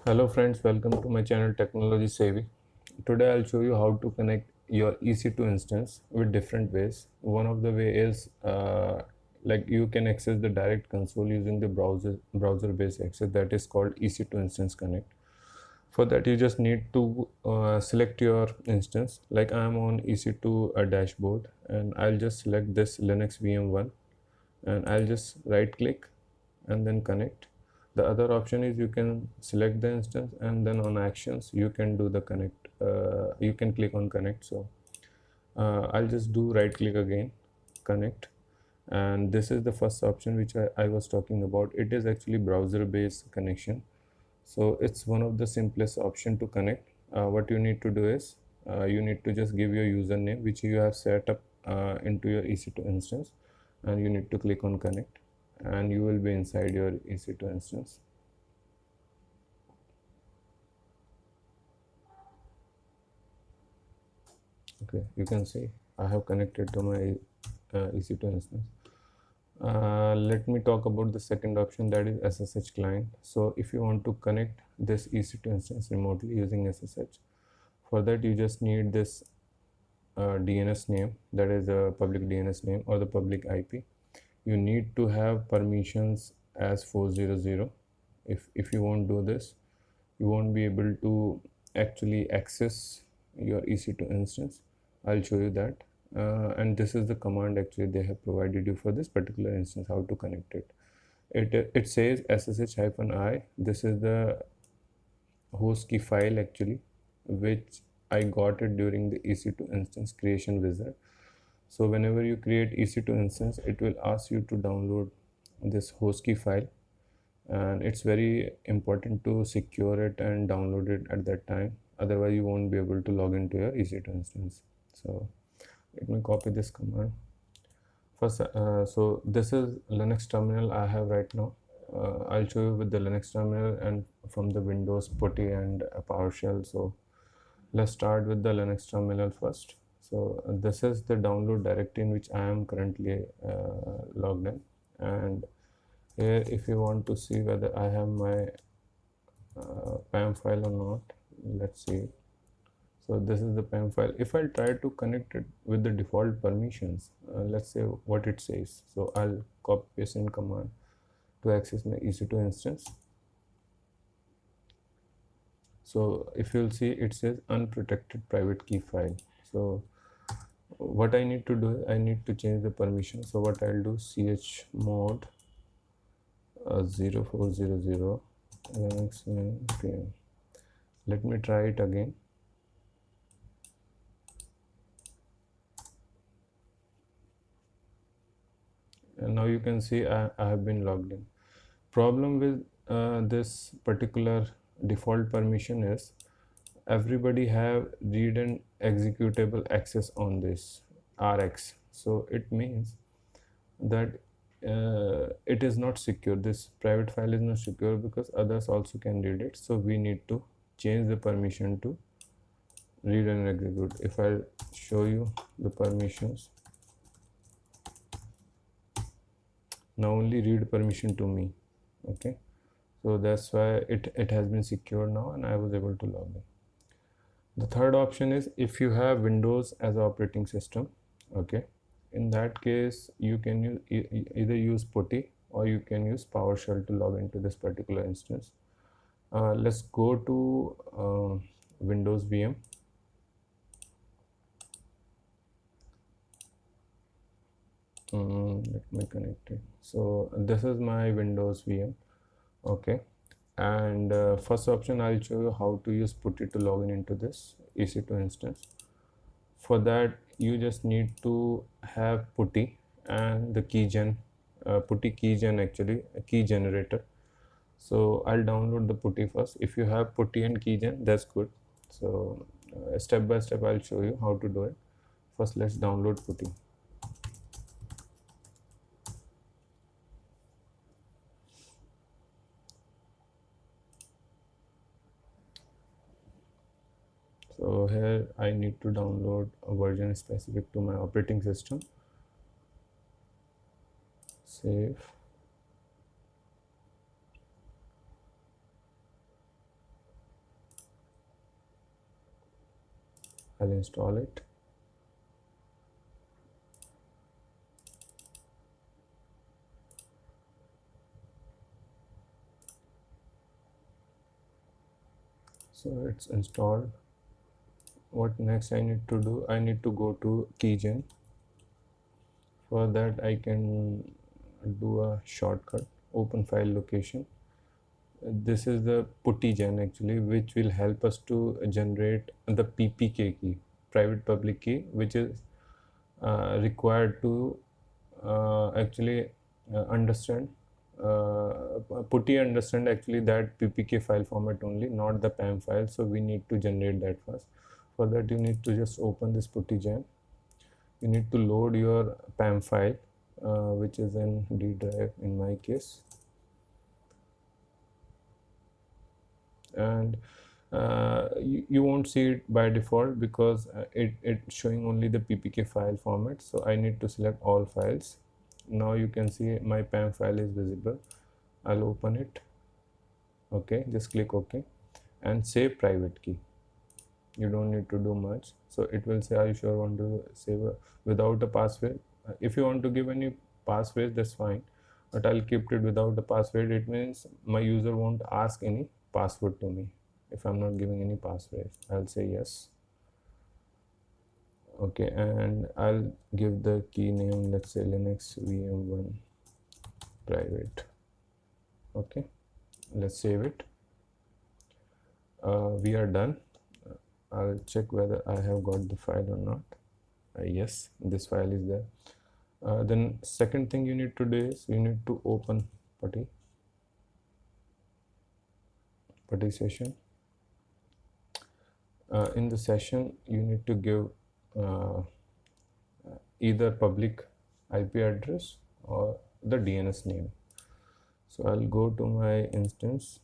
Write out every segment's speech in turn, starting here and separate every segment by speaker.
Speaker 1: Hello friends, welcome to my channel Technology Savvy. Today I'll show you how to connect your EC2 instance with different ways. One of the way is like you can access the direct console using the browser based access that is called EC2 instance connect. For that you just need to select your instance. Like I am on EC2 dashboard and I'll just select this Linux VM1 and I'll just right click and then connect. The other option is you can select the instance and then on actions you can do the connect. You can click on connect. So I'll just do right click again, connect, and this is the first option which I was talking about. It is actually browser based connection, so it's one of the simplest option to connect. What you need to do is you need to just give your username which you have set up into your EC2 instance, and you need to click on connect and you will be inside your EC2 instance. Okay, you can see I have connected to my EC2 instance. Let me talk about the second option, that is SSH client. So if you want to connect this EC2 instance remotely using SSH, for that you just need this DNS name, that is a public DNS name or the public IP. You need to have permissions as 400. If you won't do this, you won't be able to actually access your EC2 instance. I'll show you that. And this is the command actually they have provided you for this particular instance, how to connect it. It says ssh-i. This is the host key file actually, which I got it during the EC2 instance creation wizard. So whenever you create EC2 instance, it will ask you to download this host key file, and it's very important to secure it and download it at that time, otherwise you won't be able to log into your EC2 instance. So let me copy this command first. So this is Linux terminal I have right now. I'll show you with the Linux terminal and from the Windows PuTTY and PowerShell. So let's start with the Linux terminal first. So this is the download directory in which I am currently logged in, and here if you want to see whether I have my PAM file or not, let's see. So this is the PAM file. If I try to connect it with the default permissions, let's say what it says. So I'll copy paste in command to access my EC2 instance. So if you'll see, it says unprotected private key file. So what I need to do, I need to change the permission. So what I'll do, chmod 0400 Linux VM. Let me try it again. And now you can see I have been logged in. Problem with this particular default permission is everybody have read and executable access on this RX. So it means that it is not secure. This private file is not secure because others also can read it. So we need to change the permission to read and execute. If I show you the permissions, now only read permission to me. Okay, so that's why it has been secured now and I was able to log in. The third option is if you have Windows as an operating system. Okay, in that case you can use either use PuTTY or you can use PowerShell to log into this particular instance. Let's go to Windows VM. Let me connect it. So this is my Windows VM. Okay, and first option I'll show you how to use PuTTY to log in into this EC2 instance. For that you just need to have PuTTY and the keygen, PuTTY keygen, actually a key generator. So I'll download the PuTTY first. If you have PuTTY and keygen, that's good. So step by step I'll show you how to do it. First let's download PuTTY. So here I need to download a version specific to my operating system. Save. I'll install it. So it's installed. What next I need to do? I need to go to keygen. For that I can do a shortcut, open file location. This is the PuttyGen actually, which will help us to generate the PPK key, private public key, which is required to actually understand Putty understand actually that PPK file format only, not the PAM file. So we need to generate that first. For that you need to just open this PuttyGen. You need to load your PAM file, which is in D drive in my case, and you won't see it by default because it's showing only the PPK file format. So I need to select all files. Now you can see my PAM file is visible. I'll open it. Okay, just click OK and save private key. You don't need to do much. So it will say, are you sure you want to save without a password? If you want to give any password, that's fine, but I'll keep it without a password. It means my user won't ask any password to me if I'm not giving any password. I'll say yes. Okay, and I'll give the key name, let's say Linux VM1 private. Okay, let's save it. We are done. I'll check whether I have got the file or not. Yes, this file is there. Then second thing you need to do is you need to open Putty session. In the session you need to give either public IP address or the DNS name. So I'll go to my instance.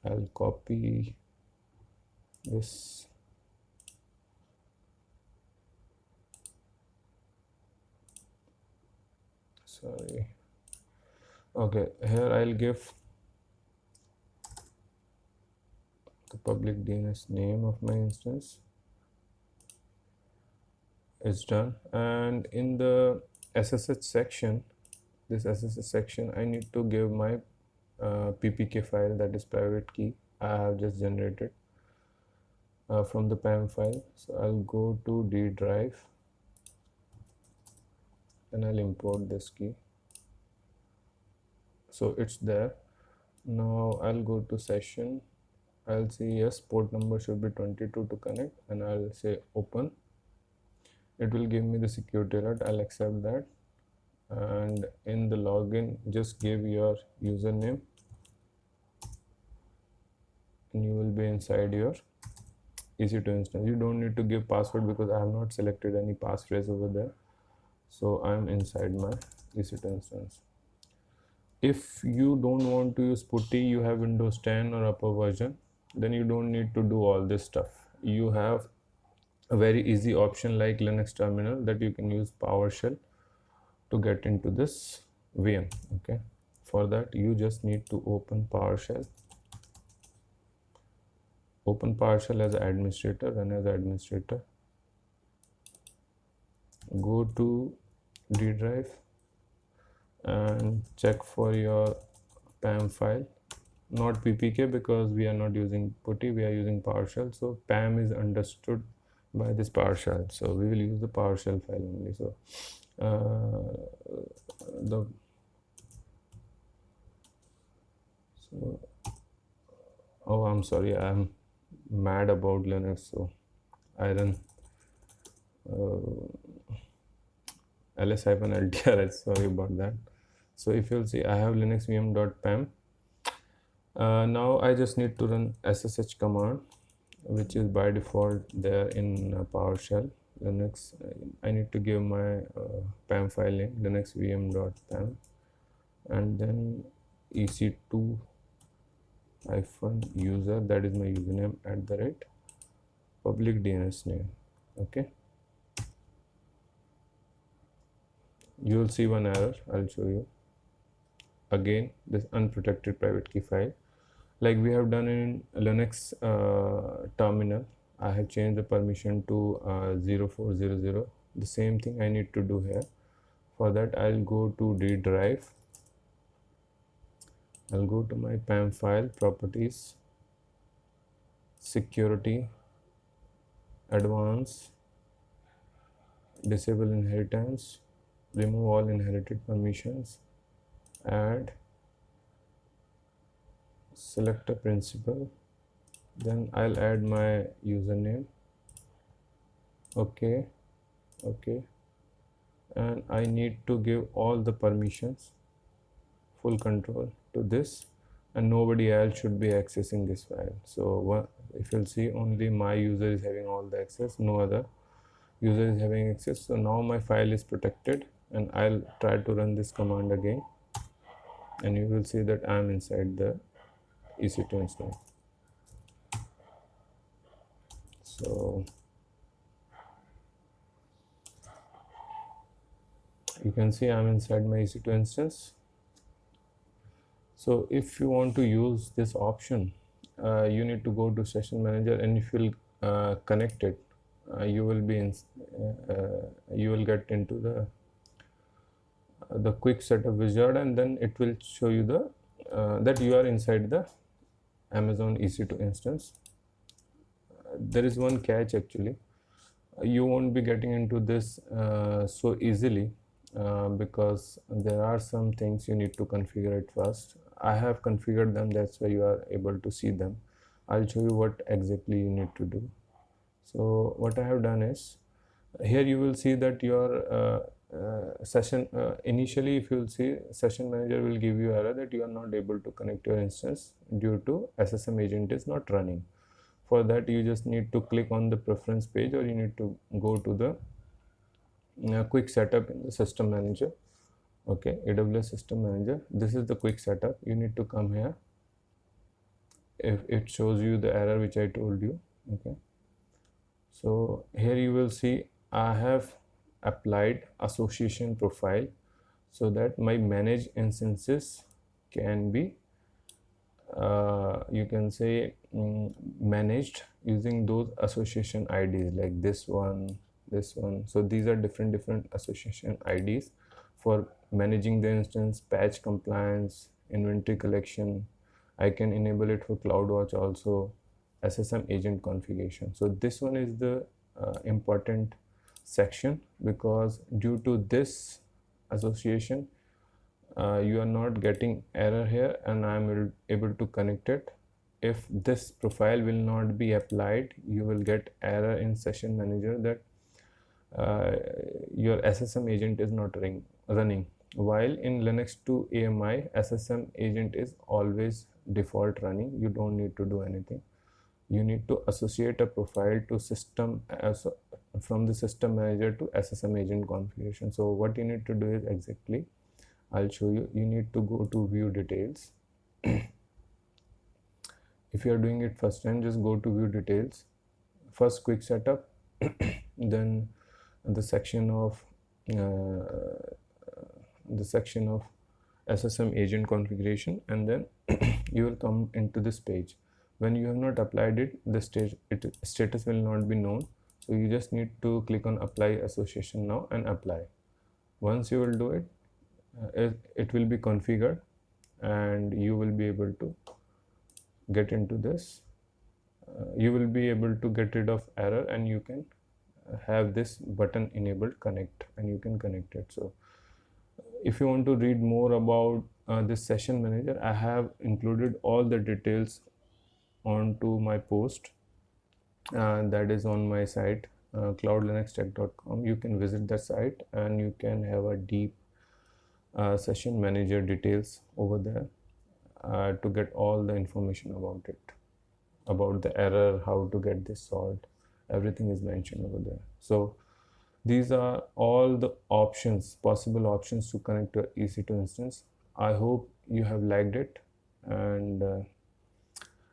Speaker 1: I'll copy this. Sorry. Okay, here I'll give the public DNS name of my instance. It's done. And in the SSH section, this SSH section, I need to give my PPK file, that is private key I have just generated from the PAM file. So I'll go to D drive and I'll import this key. So it's there. Now I'll go to session. I'll say yes, port number should be 22 to connect, and I'll say open. It will give me the security alert. I'll accept that, and in the login just give your username and you will be inside your EC2 instance. You don't need to give password because I have not selected any passphrase over there. So I'm inside my EC2 instance. If you don't want to use Putty, you have Windows 10 or upper version, then you don't need to do all this stuff. You have a very easy option like Linux terminal that you can use PowerShell to get into this VM. Okay, for that you just need to open PowerShell. Open PowerShell as an administrator, run as administrator. Go to D drive and check for your PAM file, not PPK because we are not using Putty, we are using PowerShell. So PAM is understood by this PowerShell, so we will use the PowerShell file only. So oh, I'm sorry, I'm mad about Linux, so I run ls-ltr, sorry about that. So if you'll see, I have linux vm.pam. Now I just need to run ssh command, which is by default there in PowerShell. Linux, I need to give my PAM file name linux vm.pam, and then ec2 -user, that is my username, @ public DNS name. Okay, you will see one error. I'll show you again, this unprotected private key file, like we have done in Linux terminal. I have changed the permission to 0400. The same thing I need to do here. For that, I'll go to D drive. I'll go to my PAM file, properties, security, advanced, disable inheritance, remove all inherited permissions, add, select a principal, then I'll add my username. Okay, and I need to give all the permissions, full control to this, and nobody else should be accessing this file. So if you'll see, only my user is having all the access, no other user is having access. So now my file is protected, and I'll try to run this command again, and you will see that I'm inside the EC2 instance. So you can see I'm inside my EC2 instance. So if you want to use this option, you need to go to session manager, and if you'll connect it, you will be you will get into the quick setup wizard, and then it will show you the that you are inside the Amazon EC2 instance. There is one catch actually. You won't be getting into this so easily because there are some things you need to configure it first. I have configured them, that's why you are able to see them. I'll show you what exactly you need to do. So what I have done is, here you will see that your session initially, if you will see, session manager will give you error that you are not able to connect your instance due to SSM agent is not running. For that, you just need to click on the preference page, or you need to go to the quick setup in the system manager. Okay, AWS system manager, this is the quick setup. You need to come here. If it shows you the error which I told you. Okay, so here you will see I have applied association profile so that my managed instances can be you can say managed using those association IDs, like this one. So these are different association IDs for managing the instance, patch compliance, inventory collection. I can enable it for CloudWatch also, SSM agent configuration. So this one is the important section, because due to this association you are not getting error here, and I am able to connect it. If this profile will not be applied, you will get error in session manager that your SSM agent is not running. While in Linux 2 AMI, SSM agent is always default running. You don't need to do anything. You need to associate a profile to system from the system manager to SSM agent configuration. So what you need to do is exactly, I'll show you. You need to go to view details. If you are doing it first time, just go to view details, first quick setup, then the section of SSM agent configuration, and then you will come into this page. When you have not applied it, the status will not be known. So you just need to click on apply association now and apply. Once you will do it, it will be configured, and you will be able to get into this. You will be able to get rid of error, and you can have this button enabled, connect, and you can connect it. So if you want to read more about this session manager, I have included all the details onto my post that is on my site, cloudlinuxtech.com. You can visit the site, and you can have a deep session manager details over there to get all the information about it, about the error, how to get this solved. Everything is mentioned over there. So these are all the options, possible options to connect to EC2 instance. I hope you have liked it and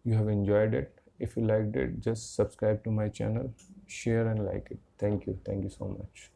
Speaker 1: you have enjoyed it. If you liked it, just subscribe to my channel, share and like it. Thank you so much.